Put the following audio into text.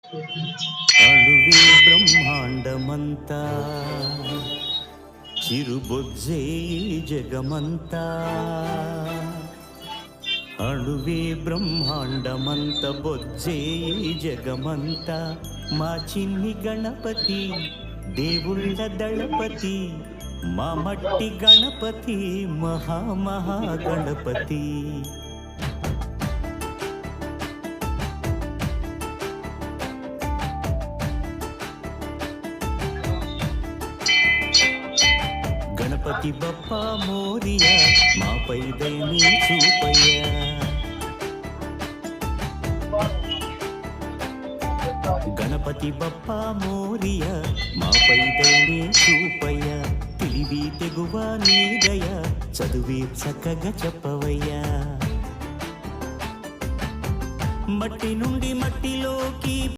అణువే బ్రహ్మాండమంతా చిరుబొజ్జే జగమంతా అణువే బ్రహ్మాండమంత బొజ్జే జగమంత మా చిన్ని గణపతి దేవుళ్ళ దళపతి మా మట్టి గణపతి మహామహాగణపతి గణపతి బప్పా మోరియా మాపై దయని చూపయ్యా గణపతి బప్పా మోరియా మాపై దయని చూపయ్యా తెలివి తెగువ నీదయ చదువే చక్కగా చెప్పవయ్యా మట్టి నుండి మట్టిలోకి